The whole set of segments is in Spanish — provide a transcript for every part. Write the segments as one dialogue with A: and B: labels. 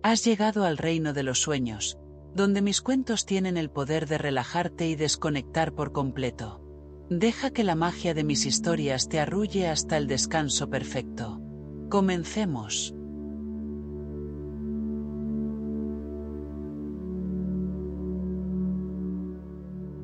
A: Has llegado al reino de los sueños, donde mis cuentos tienen el poder de relajarte y desconectar por completo. Deja que la magia de mis historias te arrulle hasta el descanso perfecto. Comencemos.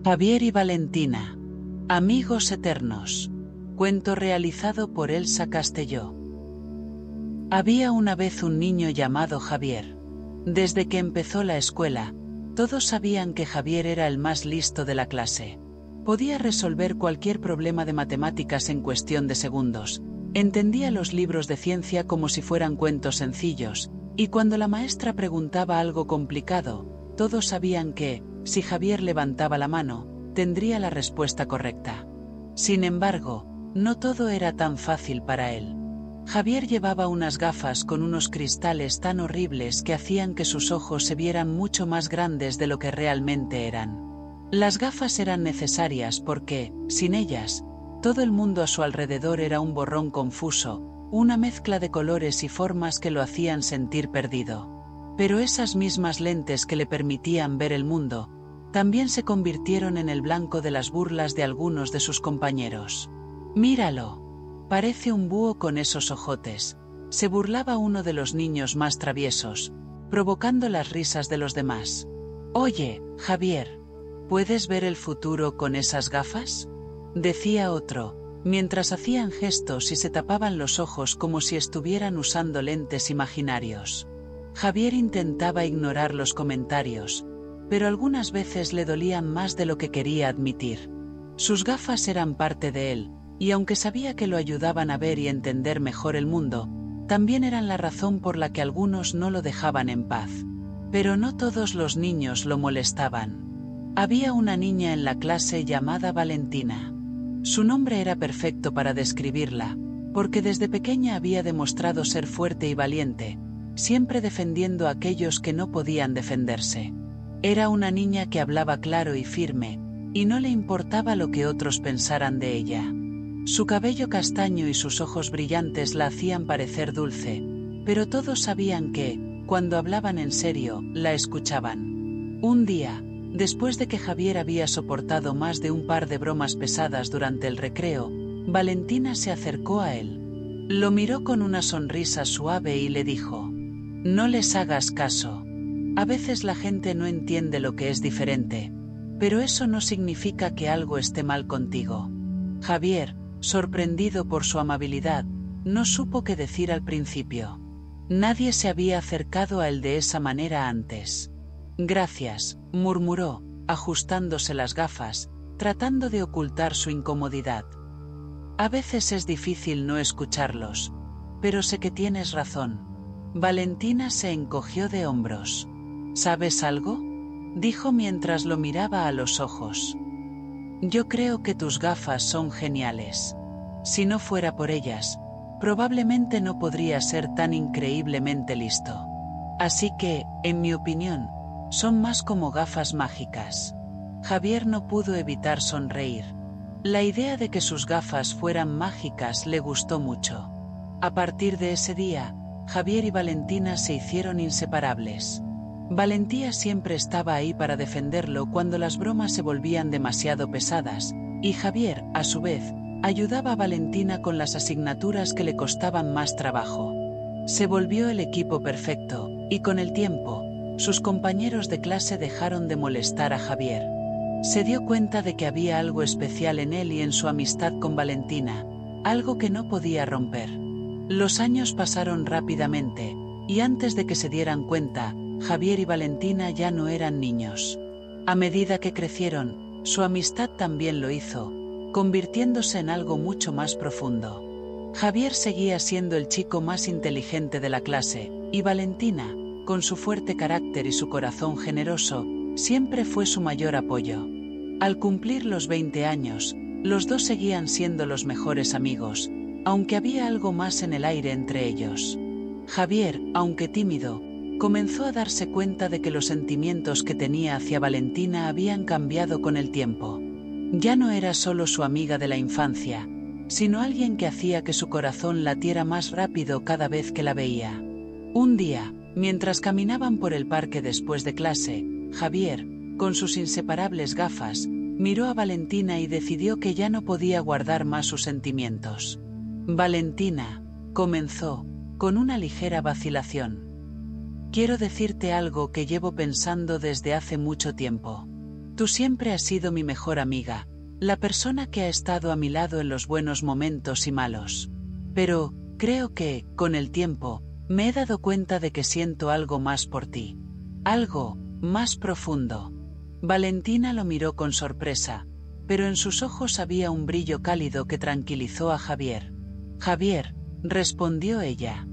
A: Javier y Valentina, amigos eternos. Cuento realizado por Elsa Castelló. Había una vez un niño llamado Javier. Desde que empezó la escuela, todos sabían que Javier era el más listo de la clase. Podía resolver cualquier problema de matemáticas en cuestión de segundos. Entendía los libros de ciencia como si fueran cuentos sencillos, y cuando la maestra preguntaba algo complicado, todos sabían que, si Javier levantaba la mano, tendría la respuesta correcta. Sin embargo, no todo era tan fácil para él. Javier llevaba unas gafas con unos cristales tan horribles que hacían que sus ojos se vieran mucho más grandes de lo que realmente eran. Las gafas eran necesarias porque, sin ellas, todo el mundo a su alrededor era un borrón confuso, una mezcla de colores y formas que lo hacían sentir perdido. Pero esas mismas lentes que le permitían ver el mundo, también se convirtieron en el blanco de las burlas de algunos de sus compañeros. «Míralo. Parece un búho con esos ojotes», se burlaba uno de los niños más traviesos, provocando las risas de los demás. «Oye, Javier, ¿puedes ver el futuro con esas gafas?», decía otro, mientras hacían gestos y se tapaban los ojos como si estuvieran usando lentes imaginarios. Javier intentaba ignorar los comentarios, pero algunas veces le dolían más de lo que quería admitir. Sus gafas eran parte de él, y aunque sabía que lo ayudaban a ver y entender mejor el mundo, también eran la razón por la que algunos no lo dejaban en paz. Pero no todos los niños lo molestaban. Había una niña en la clase llamada Valentina. Su nombre era perfecto para describirla, porque desde pequeña había demostrado ser fuerte y valiente, siempre defendiendo a aquellos que no podían defenderse. Era una niña que hablaba claro y firme, y no le importaba lo que otros pensaran de ella. Su cabello castaño y sus ojos brillantes la hacían parecer dulce, pero todos sabían que, cuando hablaban en serio, la escuchaban. Un día, después de que Javier había soportado más de un par de bromas pesadas durante el recreo, Valentina se acercó a él. Lo miró con una sonrisa suave y le dijo: «No les hagas caso. A veces la gente no entiende lo que es diferente, pero eso no significa que algo esté mal contigo». Javier, sorprendido por su amabilidad, no supo qué decir al principio. Nadie se había acercado a él de esa manera antes. «Gracias», murmuró, ajustándose las gafas, tratando de ocultar su incomodidad. «A veces es difícil no escucharlos, pero sé que tienes razón». Valentina se encogió de hombros. «¿Sabes algo?», dijo mientras lo miraba a los ojos. «Yo creo que tus gafas son geniales. Si no fuera por ellas, probablemente no podría ser tan increíblemente listo. Así que, en mi opinión, son más como gafas mágicas». Javier no pudo evitar sonreír. La idea de que sus gafas fueran mágicas le gustó mucho. A partir de ese día, Javier y Valentina se hicieron inseparables. Valentina siempre estaba ahí para defenderlo cuando las bromas se volvían demasiado pesadas, y Javier, a su vez, ayudaba a Valentina con las asignaturas que le costaban más trabajo. Se volvió el equipo perfecto, y con el tiempo, sus compañeros de clase dejaron de molestar a Javier. Se dio cuenta de que había algo especial en él y en su amistad con Valentina, algo que no podía romper. Los años pasaron rápidamente, y antes de que se dieran cuenta, Javier y Valentina ya no eran niños. A medida que crecieron, su amistad también lo hizo, convirtiéndose en algo mucho más profundo. Javier seguía siendo el chico más inteligente de la clase, y Valentina, con su fuerte carácter y su corazón generoso, siempre fue su mayor apoyo. Al cumplir los 20 años, los dos seguían siendo los mejores amigos, aunque había algo más en el aire entre ellos. Javier, aunque tímido, comenzó a darse cuenta de que los sentimientos que tenía hacia Valentina habían cambiado con el tiempo. Ya no era solo su amiga de la infancia, sino alguien que hacía que su corazón latiera más rápido cada vez que la veía. Un día, Mientras caminaban por el parque después de clase, Javier, con sus inseparables gafas, miró a Valentina y decidió que ya no podía guardar más sus sentimientos. Valentina, comenzó, con una ligera vacilación. Quiero decirte algo que llevo pensando desde hace mucho tiempo. Tú siempre has sido mi mejor amiga, la persona que ha estado a mi lado en los buenos momentos y malos. Pero, creo que, con el tiempo, me he dado cuenta de que siento algo más por ti. Algo más profundo. Valentina lo miró con sorpresa, pero en sus ojos había un brillo cálido que tranquilizó a Javier. Javier, respondió ella.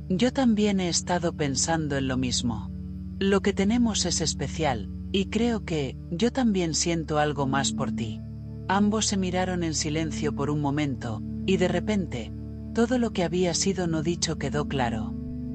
A: Yo también he estado pensando en lo mismo. Lo que tenemos es especial, y creo que yo también siento algo más por ti. Ambos se miraron en silencio por un momento, y de repente, todo lo que había sido no dicho quedó claro.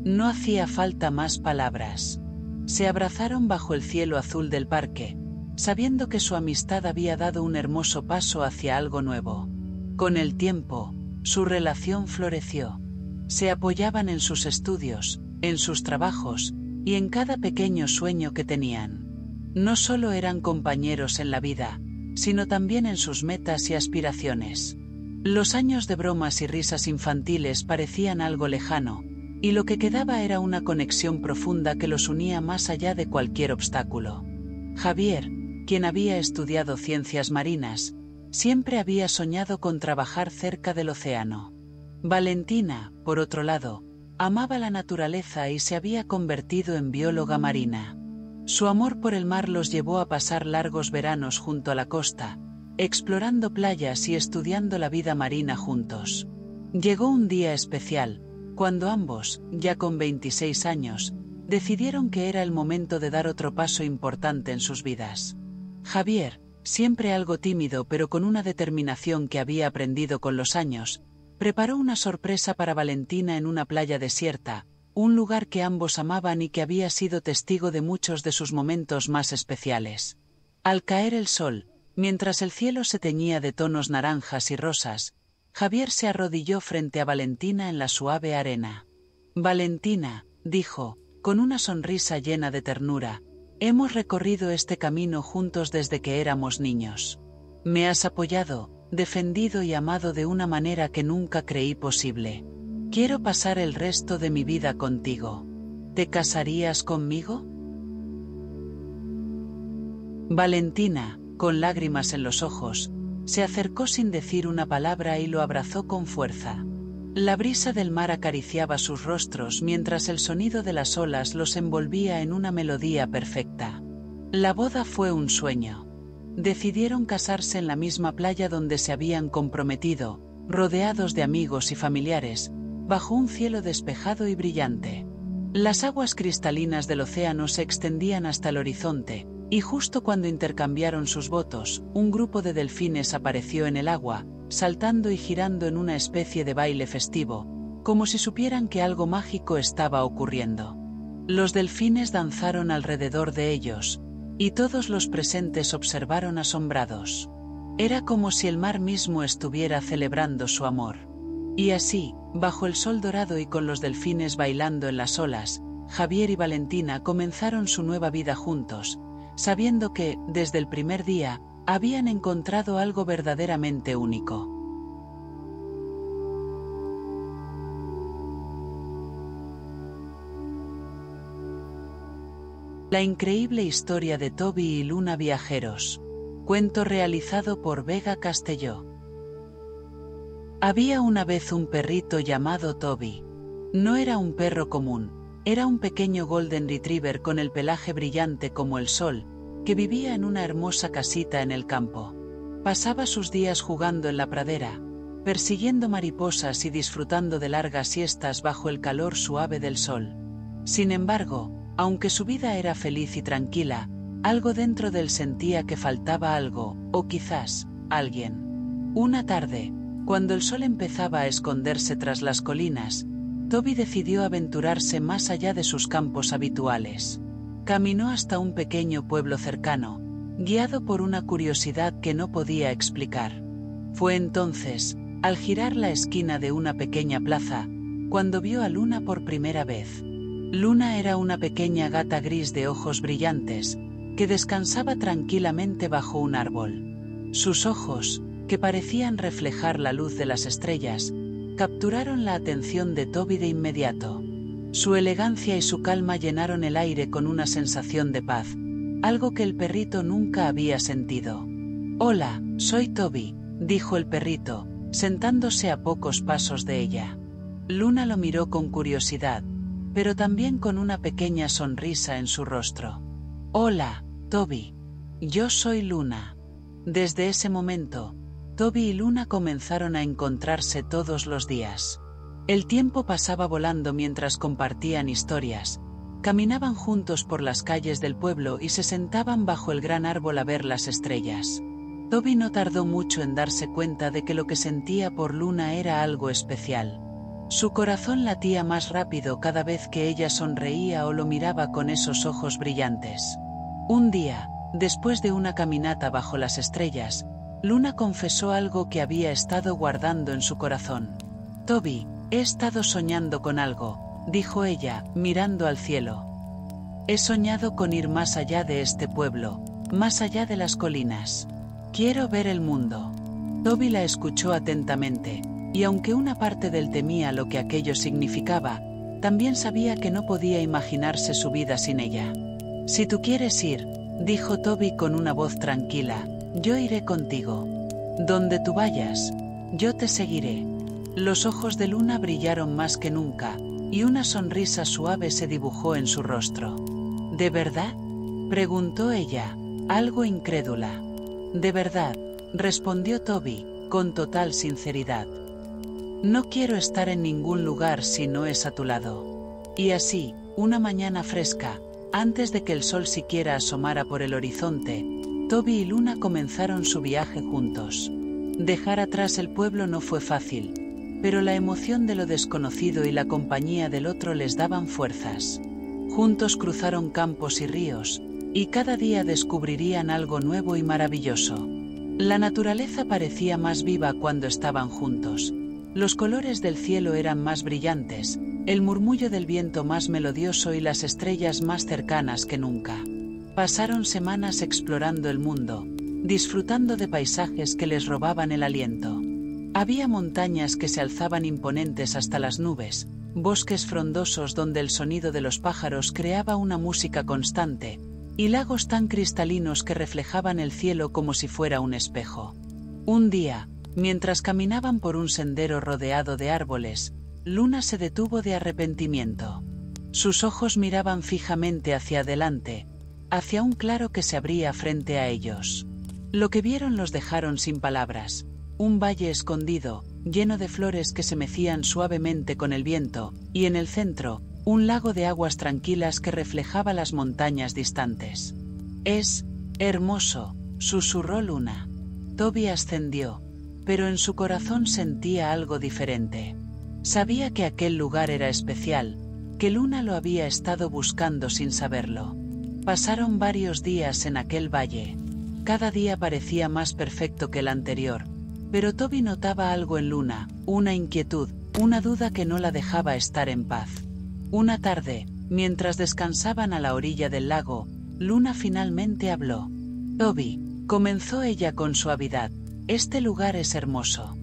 A: No hacía falta más palabras. Se abrazaron bajo el cielo azul del parque, sabiendo que su amistad había dado un hermoso paso hacia algo nuevo. Con el tiempo, su relación floreció. Se apoyaban en sus estudios, en sus trabajos, y en cada pequeño sueño que tenían. No solo eran compañeros en la vida, sino también en sus metas y aspiraciones. Los años de bromas y risas infantiles parecían algo lejano, y lo que quedaba era una conexión profunda que los unía más allá de cualquier obstáculo. Javier, quien había estudiado ciencias marinas, siempre había soñado con trabajar cerca del océano. Valentina, por otro lado, amaba la naturaleza y se había convertido en bióloga marina. Su amor por el mar los llevó a pasar largos veranos junto a la costa, explorando playas y estudiando la vida marina juntos. Llegó un día especial, cuando ambos, ya con 26 años, decidieron que era el momento de dar otro paso importante en sus vidas. Javier, siempre algo tímido pero con una determinación que había aprendido con los años, preparó una sorpresa para Valentina en una playa desierta, un lugar que ambos amaban y que había sido testigo de muchos de sus momentos más especiales. Al caer el sol, mientras el cielo se teñía de tonos naranjas y rosas, Javier se arrodilló frente a Valentina en la suave arena. Valentina, dijo, con una sonrisa llena de ternura, hemos recorrido este camino juntos desde que éramos niños. Me has apoyado, defendido y amado de una manera que nunca creí posible. Quiero pasar el resto de mi vida contigo. ¿Te casarías conmigo? Valentina, con lágrimas en los ojos, se acercó sin decir una palabra y lo abrazó con fuerza. La brisa del mar acariciaba sus rostros mientras el sonido de las olas los envolvía en una melodía perfecta. La boda fue un sueño. Decidieron casarse en la misma playa donde se habían comprometido, rodeados de amigos y familiares, bajo un cielo despejado y brillante. Las aguas cristalinas del océano se extendían hasta el horizonte, y justo cuando intercambiaron sus votos, un grupo de delfines apareció en el agua, saltando y girando en una especie de baile festivo, como si supieran que algo mágico estaba ocurriendo. Los delfines danzaron alrededor de ellos, y todos los presentes observaron asombrados. Era como si el mar mismo estuviera celebrando su amor. Y así, bajo el sol dorado y con los delfines bailando en las olas, Javier y Valentina comenzaron su nueva vida juntos, sabiendo que, desde el primer día, habían encontrado algo verdaderamente único. La increíble historia de Toby y Luna viajeros. Cuento realizado por Vega Castelló. Había una vez un perrito llamado Toby. No era un perro común, era un pequeño golden retriever con el pelaje brillante como el sol, que vivía en una hermosa casita en el campo. Pasaba sus días jugando en la pradera, persiguiendo mariposas y disfrutando de largas siestas bajo el calor suave del sol. Sin embargo, aunque su vida era feliz y tranquila, algo dentro de él sentía que faltaba algo, o quizás, alguien. Una tarde, cuando el sol empezaba a esconderse tras las colinas, Toby decidió aventurarse más allá de sus campos habituales. Caminó hasta un pequeño pueblo cercano, guiado por una curiosidad que no podía explicar. Fue entonces, al girar la esquina de una pequeña plaza, cuando vio a Luna por primera vez. Luna era una pequeña gata gris de ojos brillantes, que descansaba tranquilamente bajo un árbol. Sus ojos, que parecían reflejar la luz de las estrellas, capturaron la atención de Toby de inmediato. Su elegancia y su calma llenaron el aire con una sensación de paz, algo que el perrito nunca había sentido. «Hola, soy Toby», dijo el perrito, sentándose a pocos pasos de ella. Luna lo miró con curiosidad, pero también con una pequeña sonrisa en su rostro. «Hola, Toby. Yo soy Luna». Desde ese momento, Toby y Luna comenzaron a encontrarse todos los días. El tiempo pasaba volando mientras compartían historias, caminaban juntos por las calles del pueblo y se sentaban bajo el gran árbol a ver las estrellas. Toby no tardó mucho en darse cuenta de que lo que sentía por Luna era algo especial. Su corazón latía más rápido cada vez que ella sonreía o lo miraba con esos ojos brillantes. Un día, después de una caminata bajo las estrellas, Luna confesó algo que había estado guardando en su corazón. «Toby, he estado soñando con algo», dijo ella, mirando al cielo. «He soñado con ir más allá de este pueblo, más allá de las colinas. Quiero ver el mundo». Toby la escuchó atentamente, y aunque una parte de él temía lo que aquello significaba, también sabía que no podía imaginarse su vida sin ella. «Si tú quieres ir», dijo Toby con una voz tranquila, «yo iré contigo. Donde tú vayas, yo te seguiré». Los ojos de Luna brillaron más que nunca, y una sonrisa suave se dibujó en su rostro. «¿De verdad?», preguntó ella, algo incrédula. «De verdad», respondió Toby, con total sinceridad. «No quiero estar en ningún lugar si no es a tu lado». Y así, una mañana fresca, antes de que el sol siquiera asomara por el horizonte, Toby y Luna comenzaron su viaje juntos. Dejar atrás el pueblo no fue fácil, pero la emoción de lo desconocido y la compañía del otro les daban fuerzas. Juntos cruzaron campos y ríos, y cada día descubrirían algo nuevo y maravilloso. La naturaleza parecía más viva cuando estaban juntos. Los colores del cielo eran más brillantes, el murmullo del viento más melodioso y las estrellas más cercanas que nunca. Pasaron semanas explorando el mundo, disfrutando de paisajes que les robaban el aliento. Había montañas que se alzaban imponentes hasta las nubes, bosques frondosos donde el sonido de los pájaros creaba una música constante, y lagos tan cristalinos que reflejaban el cielo como si fuera un espejo. Un día, mientras caminaban por un sendero rodeado de árboles, Luna se detuvo de arrepentimiento. Sus ojos miraban fijamente hacia adelante, hacia un claro que se abría frente a ellos. Lo que vieron los dejaron sin palabras. Un valle escondido, lleno de flores que se mecían suavemente con el viento, y en el centro, un lago de aguas tranquilas que reflejaba las montañas distantes. «Es hermoso», susurró Luna. Toby ascendió, pero en su corazón sentía algo diferente. Sabía que aquel lugar era especial, que Luna lo había estado buscando sin saberlo. Pasaron varios días en aquel valle. Cada día parecía más perfecto que el anterior, pero Toby notaba algo en Luna, una inquietud, una duda que no la dejaba estar en paz. Una tarde, mientras descansaban a la orilla del lago, Luna finalmente habló. «Toby», comenzó ella con suavidad, «este lugar es hermoso.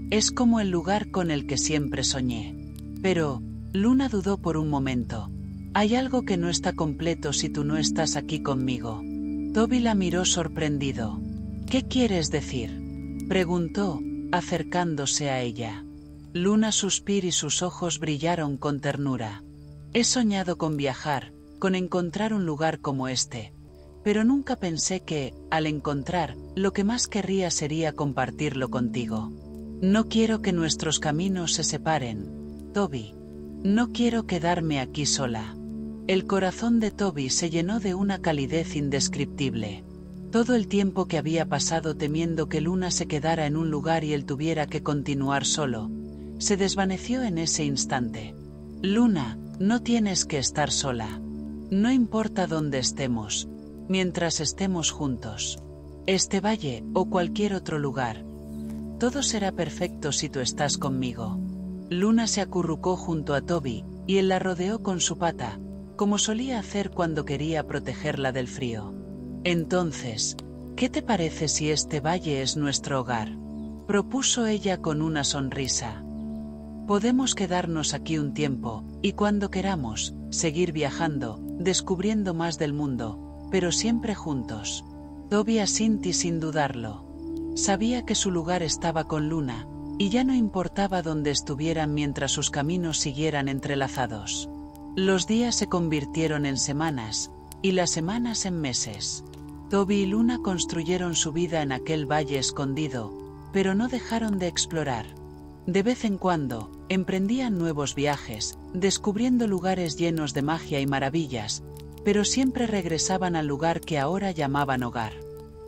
A: Es como el lugar con el que siempre soñé». Pero, Luna dudó por un momento. «Hay algo que no está completo si tú no estás aquí conmigo». Toby la miró sorprendido. «¿Qué quieres decir?», preguntó, acercándose a ella. Luna suspiró y sus ojos brillaron con ternura. «He soñado con viajar, con encontrar un lugar como este, pero nunca pensé que, al encontrar, lo que más querría sería compartirlo contigo. No quiero que nuestros caminos se separen, Toby. No quiero quedarme aquí sola». El corazón de Toby se llenó de una calidez indescriptible. Todo el tiempo que había pasado temiendo que Luna se quedara en un lugar y él tuviera que continuar solo, se desvaneció en ese instante. «Luna, no tienes que estar sola. No importa dónde estemos, mientras estemos juntos. Este valle o cualquier otro lugar. Todo será perfecto si tú estás conmigo». Luna se acurrucó junto a Toby, y él la rodeó con su pata, como solía hacer cuando quería protegerla del frío. Entonces, ¿qué te parece si este valle es nuestro hogar?, propuso ella con una sonrisa. Podemos quedarnos aquí un tiempo, y cuando queramos, seguir viajando, descubriendo más del mundo, pero siempre juntos. Toby asintió sin dudarlo. Sabía que su lugar estaba con Luna, y ya no importaba dónde estuvieran mientras sus caminos siguieran entrelazados. Los días se convirtieron en semanas, y las semanas en meses. Toby y Luna construyeron su vida en aquel valle escondido, pero no dejaron de explorar. De vez en cuando, emprendían nuevos viajes, descubriendo lugares llenos de magia y maravillas, pero siempre regresaban al lugar que ahora llamaban hogar.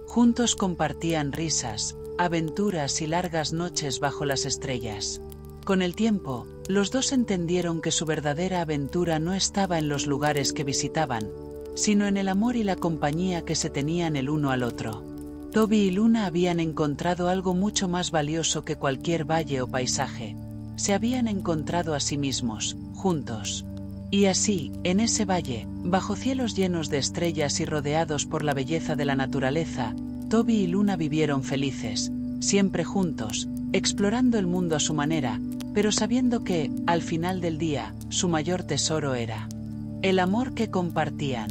A: Juntos compartían risas, aventuras y largas noches bajo las estrellas. Con el tiempo, los dos entendieron que su verdadera aventura no estaba en los lugares que visitaban, sino en el amor y la compañía que se tenían el uno al otro. Toby y Luna habían encontrado algo mucho más valioso que cualquier valle o paisaje. Se habían encontrado a sí mismos, juntos. Y así, en ese valle, bajo cielos llenos de estrellas y rodeados por la belleza de la naturaleza, Toby y Luna vivieron felices, siempre juntos, explorando el mundo a su manera, pero sabiendo que, al final del día, su mayor tesoro era el amor que compartían.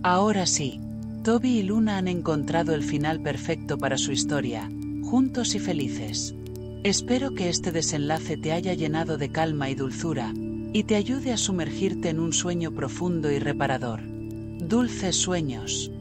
A: Ahora sí, Toby y Luna han encontrado el final perfecto para su historia, juntos y felices. Espero que este desenlace te haya llenado de calma y dulzura, y te ayude a sumergirte en un sueño profundo y reparador. Dulces sueños.